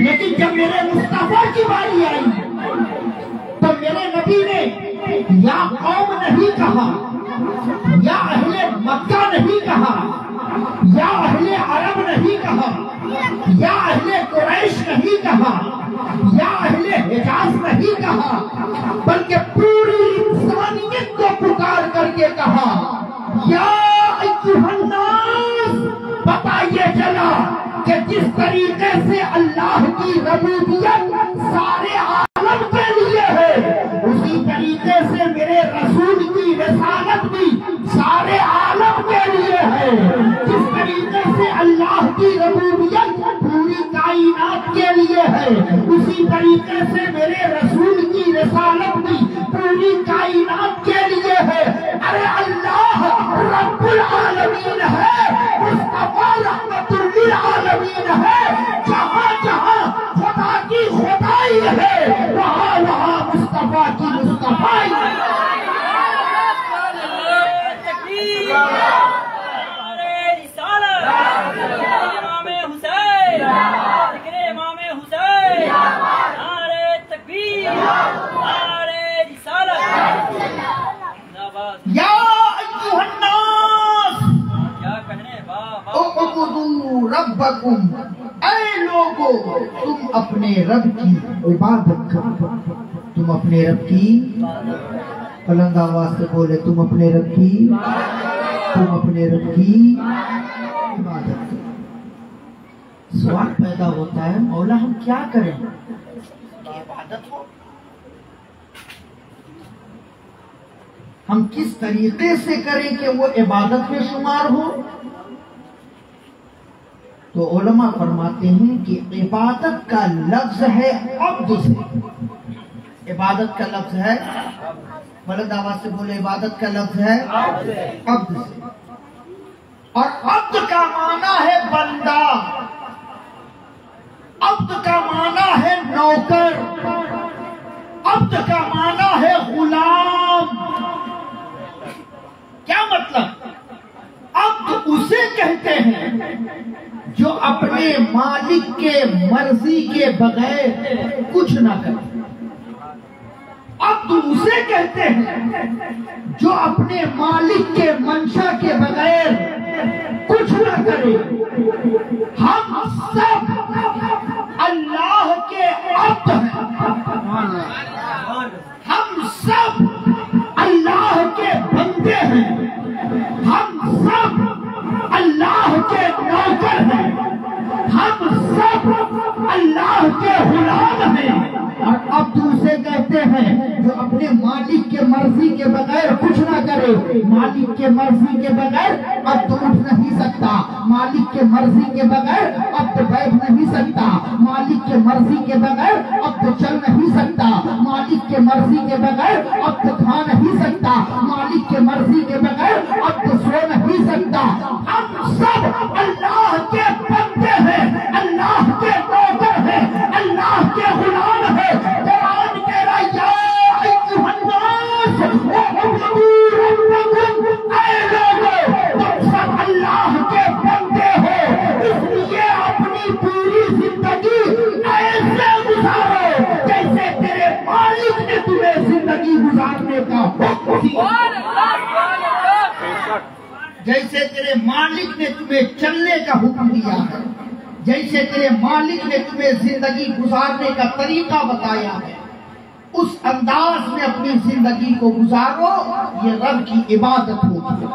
لیکن جب میرے مصطفیٰ کی باری آئی تو میرے نبی نے یا قوم نہیں کہا، یا اہل مکہ نہیں کہا، یا اہل عرب نہیں کہا، یا اہل قریش نہیں کہا، یا اہل حجاز نہیں کہا، بلکہ پوری انسانیت کو پکار کر کے کہا یا ایھا الناس۔ پتہ یہ چلا کہ جس طریقے سے اللہ کی ربوبیت سارے عالم کے لیے ہے، اسی طریقے سے میرے رسول کی رسالت بھی سارے عالم کے لیے ہے۔ جس طریقے سے اللہ کی ربوبیت پوری کائنات کے لیے ہے، اسی طریقے سے میرے رسول کی رسالت بھی پوری کائنات کے لیے ہے۔ ارے اللہ رب العالمین ہے، مصطفیٰ رحمت للعالمین ہے۔ جہاں جہاں خدا کی خدائی ہے، وہاں وہاں مصطفیٰ کی مصطفیٰ یا ایھا الناس اعبدوا ربکم، اے لوگو تم اپنے رب کی عبادت کرو۔ تم اپنے رب کی بلند آواز سے بولے، تم اپنے رب کی عبادت کرو۔ سوال پیدا ہوتا ہے مولا ہم کیا کریں کہ عبادت ہو؟ ہم کس طریقے سے کریں کہ وہ عبادت میں شمار ہو؟ تو علماء فرماتے ہیں کہ عبادت کا لفظ ہے عبد سے۔ عبادت کا لفظ ہے، بلند آواز سے بولے، عبادت کا لفظ ہے عبد سے، اور عبد کا معنی ہے بندہ، عبد کا معنی ہے نوکر، عبد کا معنی ہے غلام۔ کیا مطلب؟ عبد اسے کہتے ہیں جو اپنے مالک کے مرضی کے بغیر کچھ نہ کرے۔ عبد اسے کہتے ہیں جو اپنے مالک کے منشا کے بغیر کچھ نہ کرے۔ ہم سب اللہ کے عبد ہیں، ہم سب اللہ کے بندے ہیں، ہم سب اللہ کے نوکر ہیں، ہم سب اللہ کے غلام ہیں۔ اور عبد اسے کہتے ہیں جو اپنے مالک کے مرضی کے بغیر کچھ نہ کرے۔ مالک کے مرضی کے بغیر عبد اٹھ نہیں سکتا، مالک کے مرضی کے بغیر عبد بیٹھ نہیں سکتا، مالک کے مرضی کے بغیر عبد چل نہیں سکتا، مالک کے مرضی کے بغیر عبد کھا نہیں سکتا، مالک کے مرضی کے بغیر عبد سو نہیں سکتا۔ ہم سب اللہ کے بندے ہیں، اللہ کے نوکر ہیں، اللہ کے غلام ہیں۔ قرآن کہہ رہا یا ایھا الناس اعبدوا ربکم، اے لوگو تم سب اللہ کے بندے ہو، اس لیے اپنی پوری زندگی ایسے گزارو جیسے تیرے مالک نے تمہیں زندگی گزارنے کا حکم دیا، جیسے تیرے مالک نے تمہیں چلنے کا حکم دیا ہے، جیسے تیرے مالک نے تمہیں زندگی گزارنے کا طریقہ بتایا ہے، اس انداز میں اپنی زندگی کو گزارو۔ یہ رب کی عبادت ہوتی ہے۔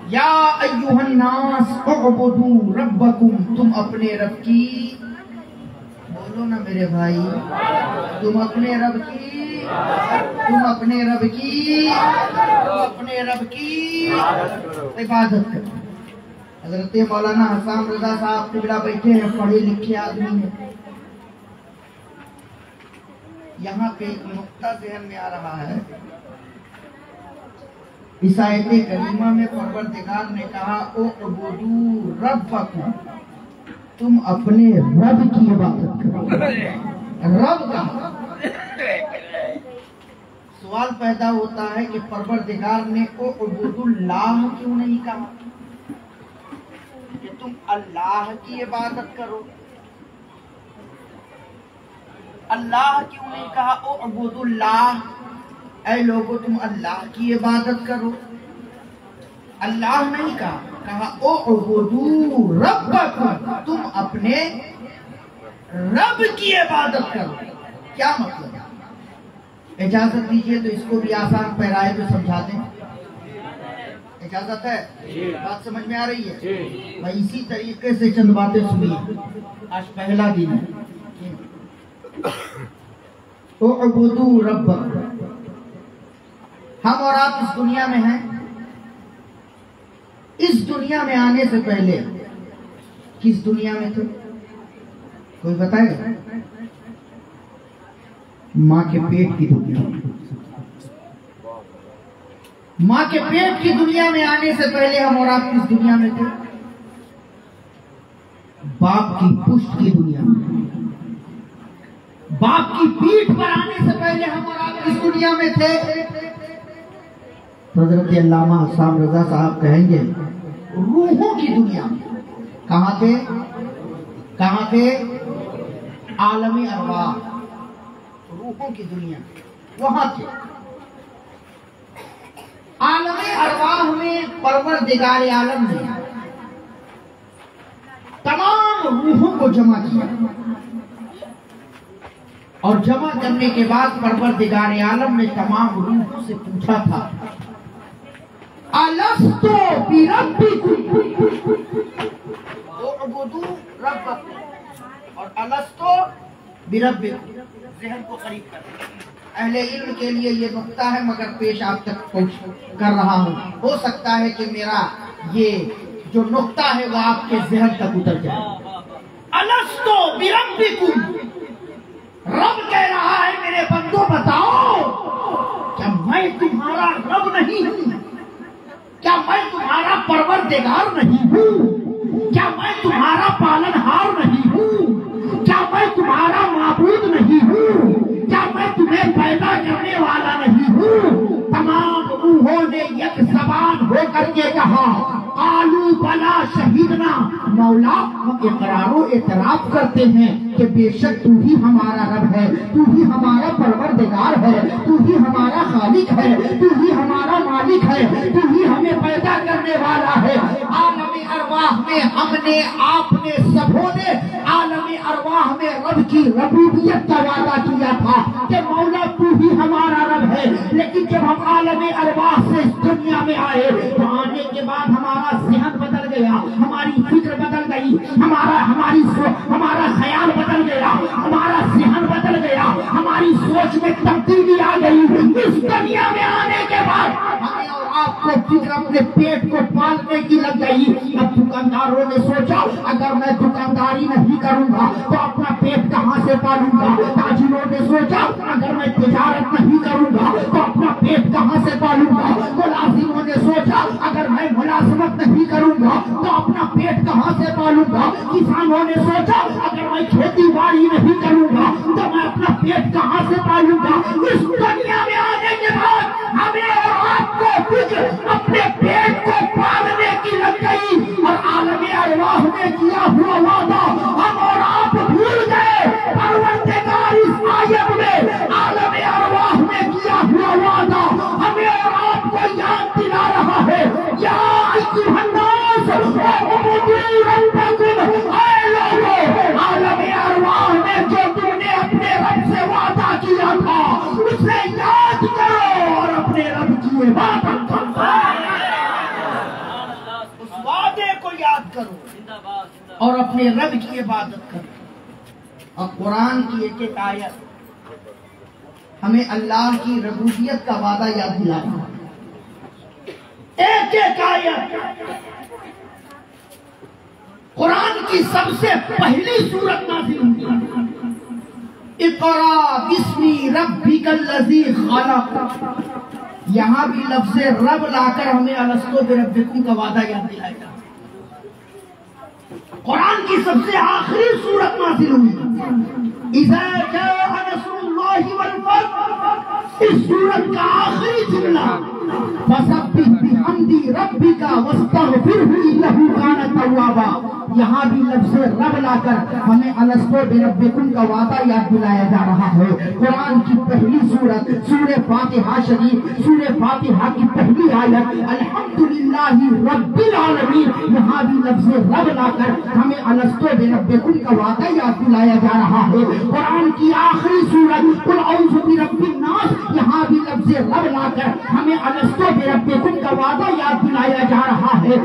یا ایھا الناس اعبدوا ربکم، تم اپنے رب کی، بولو نا میرے بھائی، تم اپنے رب کی عبادت کرو۔ حضرت مولانا حسان رضا صاحب قبلہ بیٹھے ہیں، پڑھے لکھے آدمی ہیں۔ یہاں پہ ایک نقطہ ذہن میں آ رہا ہے، اس آیت کریمہ میں پروردگار نے کہا اعبدوا ربکم، تم اپنے رب کی عبادت کرو۔ رب کا سوال پیدا ہوتا ہے کہ پروردگار نے اعبدوا اللہ کیوں نہیں کہا کہ تم اللہ کی عبادت کرو؟ اللہ کیوں نہیں کہا اعبدوا اللہ؟ اے لوگو تم اللہ کی عبادت کرو. اللہ نہیں کہا اعبدوا ربکم، تم اپنے رب کی عبادت کرو. کیا مطلب؟ اجازت دیجئے تو اس کو بھی آسان پیرائے تو سمجھا دیں. اجازت ہے؟ بات سمجھ میں آ رہی ہے؟ میں اسی طریقے سے چند باتیں سنیے. آج پہلا دن ہے. اعبدوا ربکم. ہم اور آپ اس دنیا میں ہیں. اس دنیا میں آنے سے پہلے کس دنیا میں تھے؟ کوئی بتائے گا؟ ماں کے پیٹ کی دنیا. ماں کے پیٹ کی دنیا میں آنے سے پہلے ہم اور آپ کس دنیا میں تھے؟ باپ کی پشت کی دنیا میں. باپ کی پیٹھ پر آنے سے پہلے ہم اور آپ کس دنیا میں تھے؟ حضرت علامہ حسام رضا صاحب کہیں گے روحوں کی دنیا میں. کہاں تھے؟ کہاں تھے؟ عالم ارواح، روحوں کی دنیا وہاں تھے. عالم ارواح میں پروردگار عالم نے تمام روحوں کو جمع کیا اور جمع کرنے کے بعد پروردگار عالم نے تمام روحوں سے پوچھا تھا الستو بربکم اعبدوا ربکم اور الستو بربکم. ذہن کو قریب کر. اہل علم کے لیے یہ نقطہ ہے مگر پیش آپ تک پہنچ کر رہا ہوں. ہو سکتا ہے کہ میرا یہ جو نقطہ ہے وہ آپ کے ذہن تک اتر جائے. الستو بربکم، رب کہہ رہا ہے میرے بندو بتاؤ کیا میں تمہارا رب نہیں ہوں؟ کیا میں تمہارا پروردگار نہیں ہوں؟ کیا میں تمہارا پالنہار نہیں ہوں؟ کیا میں تمہارا معبود نہیں ہوں؟ کیا میں تمہیں پیدا کرنے والا نہیں ہوں؟ تمام روحوں نے یک زبان ہو کر کے کہا قالوا بلا شہیدنا، مولا ہم اقرار و اعتراف کرتے ہیں کہ بے شک تو ہی ہمارا رب ہے، تو ہی ہمارا پروردگار ہے، تو ہی ہمارا خالق ہے، تو ہی ہمارا مالک ہے، تو ہی ہمیں پیدا کرنے والا ہے. عالم ارواح میں ہم نے، آپ نے، سبوں نے عالم ارواح میں رب کی ربوبیت کا وعدہ کیا تھا کہ مولا تو ہی ہمارا رب ہے. لیکن جب ہم عالم ارواح سے اس دنیا میں آئے تو آنے کے بعد ہمارا ذہن بدل گیا، ہماری فکر بدل گئی، ہمارا خیال بدل گیا، ہمارا ذہن بدل گیا، ہماری سوچ میں تبدیلی آ گئی. اس دنیا میں آنے کے بعد ہمیں اور آپ کو فکر اپنے پیٹ کو پالنے کی لگ گئی. اب دکانداروں نے سوچا اگر میں دکانداری نہیں کروں گا تو اپنا پیٹ کہاں سے پالوں گا. تاجروں نے سوچا اگر میں تجارت نہیں کروں گا تو اپنا پیٹ کہاں سے پالوں گا. ملازموں نے سوچا اگر میں ملازمت نہیں کروں گا تو اپنا پیٹ کہاں سے پالوں گا. کسانوں نے سوچا اگر میں کھیتی باڑی نہیں کروں گا تو میں اپنا پیٹ کہاں سے پالوں گا. اس دنیا میں آنے کے بعد ہمیں اور آپ کو فکر اپنے پیٹ کو پالنے کی لگ گئی اور عالم ارواح میں کیا ہوا وعدہ ہم اور آپ بھول گئے. پروردگار اس آیت میں عالم ارواح میں کیا ہوا وعدہ ہمیں اور آپ کو یاد دلا رہا ہے. یا ایھا الناس اعبدوا ربکم، اے لوگوں عالم ارواح میں جو تم نے اپنے رب سے وعدہ کیا تھا اسے یاد کرو اور اپنے رب کی عبادت کرو. اس وعدے کو یاد کرو اور اپنے رب کی عبادت کرو. اور قرآن کی ایک ایک آیت ہمیں اللہ کی ربوبیت کا وعدہ یاد دلاتا ہے. ایک ایک آیت قرآن کی سب سے پہلی سورت نازل ہوئی اقرا بسم ربک الذی خلق. یہاں بھی لفظ رب لا کر ہمیں الستو بربکم کا وعدہ یاد دلائے گا. قرآن کی سب سے آخری سورت نازل ہوئی اذا جاء نصر اللہ والفتح. اس سورت کا آخری جملہ فسبح بحمد ربک واستغفرہ انہ کان توابا. یہاں بھی لفظ رب لا کر ہمیں الستو بربکم کا وعدہ یاد دلایا جا رہا ہے۔ قرآن کی پہلی سورت سورہ فاتحہ شریف، سورہ فاتحہ کی پہلی آیت الحمدللہ رب العالمین، یہاں بھی لفظ رب لا کر ہمیں الستو بربکم کا وعدہ یاد دلایا جا رہا ہے۔ قرآن کی آخری سورت قل اعوذ برب الناس، یہاں بھی لفظ رب لا کر ہمیں الستو بربکم کا وعدہ یاد دلایا جا رہا ہے۔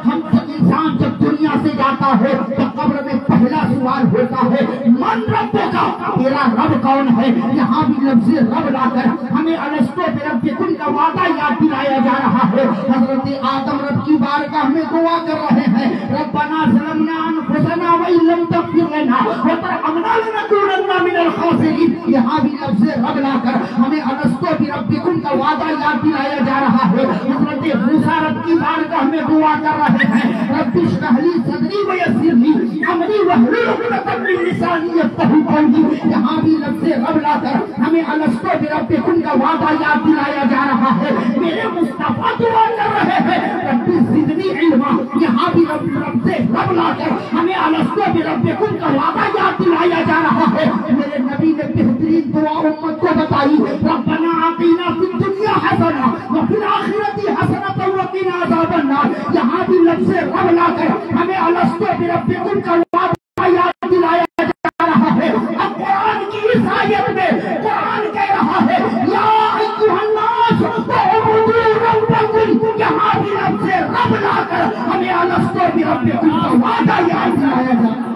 ہم انسان جب دنیا سے جاتا ہے تو قبر میں پہلا سوال ہوتا ہے من ربکا، تیرا رب کون ہے؟ یہاں بھی لفظ رب لا کر ہمیں الستو بربکم کا وعدہ یاد دلایا جا رہا ہے۔ حضرت آدم رب کی بارگاہ میں دعا کر رہے ہیں ربنا ظلمنا انفسنا وان لم تغفر لنا وترحمنا لنکونن من الخاسرین، یہاں بھی لفظ رب لا کر ہمیں الستو بربکم کا وعدہ یاد دلایا جا رہا ہے۔ حضرت موسیٰ رب کی بارگاہ میں دعا کر رہے ہیں رب اشرح لی صدری ویسر لی امری واحلل عقدۃ من لسانی یفقهوا قولی، یہاں بھی لفظ رب لا کر ہمیں الستو بربکم کا وعدہ یاد دلایا جا رہا ہے۔ میرے مصطفیٰ دعا کر رہے ہیں رب زدنی علما، یہاں بھی رب لا کر ہمیں الستو بربکم کا وعدہ یاد دلایا جا رہا ہے۔ میرے نبی نے بہترین دعا امت کو بتائی ربنا آتنا فی الدنیا حسنہ وفی الآخرۃ حسنۃ وقنا عذاب النار، یہاں بھی لفظ رب لا کر ہمیں الستو بربکم کا وعدہ یاد دلایا جا رہا ہے۔ اب قرآن کی اس آیت میں قرآن کہہ رہا ہے یا ایھا الناس اعبدوا ربکم، یہاں بھی لفظ رب لا کر ہمیں الستو بربکم کا وعدہ یاد دلایا جا رہا ہے۔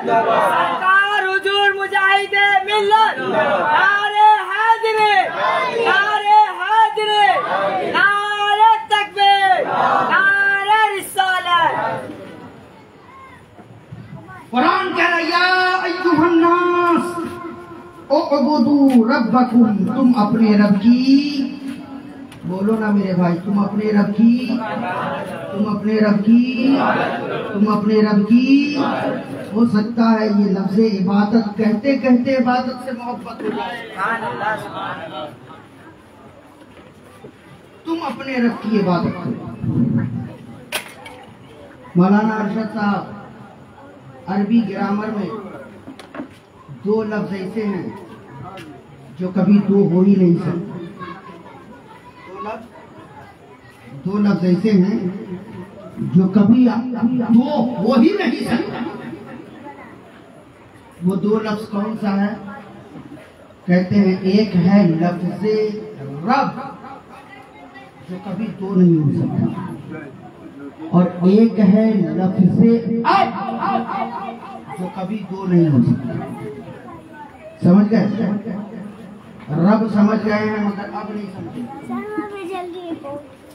سرکار حضور مجاہد ملت، نعرہ حیدری، نعرہ حیدری، نعرہ تکبیر، نعرہ رسالت۔ قرآن کہہ رہا ہے یا ایھا الناس اعبدوا ربکم، تم اپنے رب کی، بولو نا میرے بھائی، تم اپنے رب کی، تم اپنے رب کی، تم اپنے رب کی۔ ہو سکتا ہے یہ لفظ عبادت کہتے کہتے عبادت سے محبت ہو جائے، تم اپنے رب کی عبادت کرو۔ مولانا ارشد صاحب عربی گرامر میں دو لفظ ایسے ہیں جو کبھی دو ہو ہی نہیں سکتے، دو لفظ ایسے ہیں جو کبھی دو ہو ہی نہیں سکتے۔ وہ دو لفظ کون سا ہے؟ کہتے ہیں ایک ہے لفظ رب جو کبھی دو نہیں ہو سکتا، اور ایک ہے لفظ اب جو کبھی دو نہیں ہو سکتا۔ سمجھ گئے؟ رب سمجھ گئے ہیں مگر اب نہیں سمجھے،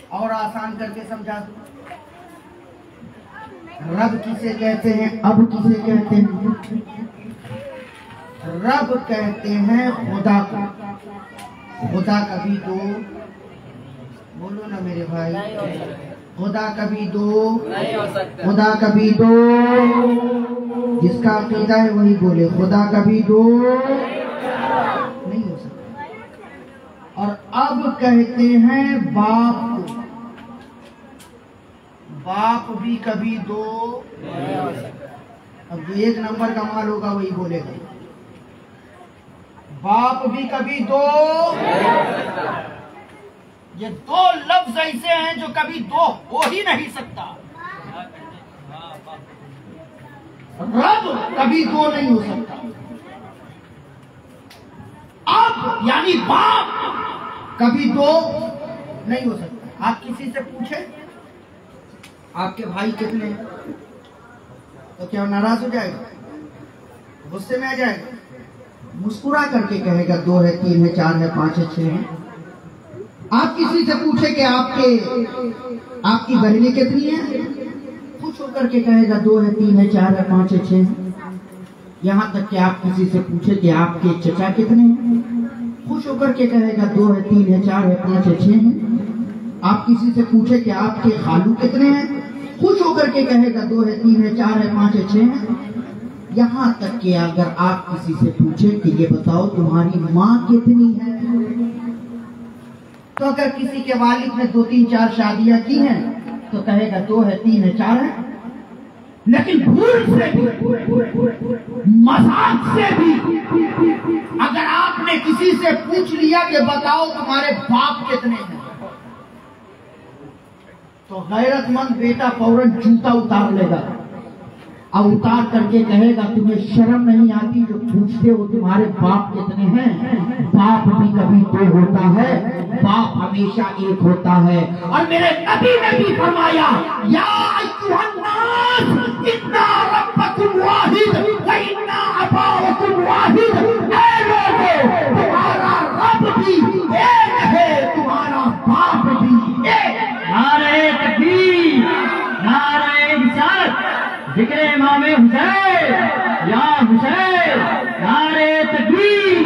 اور آسان کر کے سمجھا دو۔ رب کسے کہتے ہیں، اب کسے کہتے ہیں؟ رب کہتے ہیں خدا کو، خدا کبھی دو، بولو نا میرے بھائی، خدا کبھی دو، خدا کبھی دو، جس کا عقیدہ ہے وہی بولے خدا کبھی دو نہیں ہو سکتا۔ اور اب کہتے ہیں باپ کو، باپ بھی کبھی دو نہیں ہو سکتا۔ اب جو ایک نمبر کا مال ہوگا وہی بولے گا باپ بھی کبھی دو نہیں ہو سکتا۔ یہ دو لفظ ایسے ہیں جو کبھی دو ہو ہی نہیں سکتا۔ رب کبھی دو نہیں ہو سکتا، اب یعنی باپ کبھی دو نہیں ہو سکتا۔ آپ کسی سے پوچھیں آپ کے بھائی کتنے ہیں تو کیا ناراض ہو جائے گا، غصے میں آ جائے گا؟ مسکرا کر کے کہے گا دو ہے، تین ہے، چار ہے، پانچ ہے، چھ ہے۔ آپ کسی سے پوچھیں کہ آپ کی بہنیں کتنی ہیں، خوش ہو کر کے کہے گا دو ہے، تین ہے، چار ہے، پانچ ہے، چھ ہے۔ یہاں تک کہ آپ کسی سے پوچھیں کہ آپ کے چچا کتنے ہیں، خوش ہو کر کے کہے گا دو ہے، تین ہے، چار ہے، پانچ ہے، چھ ہیں۔ آپ کسی سے پوچھیں کہ آپ کے خالو کتنے ہیں، خوش ہو کر کے کہے گا دو ہے، تین ہے، چار ہے، پانچ ہے، چھ ہیں۔ یہاں تک کہ اگر آپ کسی سے پوچھیں کہ یہ بتاؤ تمہاری ماں کتنی ہے، تو اگر کسی کے والد نے 2 3 4 شادیاں کی ہیں تو کہے گا 2 ہے 3 ہے 4 ہے. لیکن بھول سے بھی، مذاق سے بھی اگر آپ نے کسی سے پوچھ لیا کہ بتاؤ تمہارے باپ کتنے ہیں، تو غیرت مند بیٹا فوراً جوتا اتار لے گا اور اتار کر کے کہے گا تمہیں شرم نہیں آتی جو پوچھتے ہو تمہارے باپ کتنے ہیں؟ باپ بھی کبھی 2 ہوتا ہے، باپ ہمیشہ 1 ہوتا ہے. اور میرے نبی نے بھی فرمایا یا ایھا الناس انا ربکم واحد وان اباؤکم واحد. اے لوگوں، تمہارا رب بھی ایک ہے، تمہارا باپ بھی ایک. نعرہ تکبیر، نعرہ رسالت، ذکر امام حسین یا حسین، نعرہ تکبیر.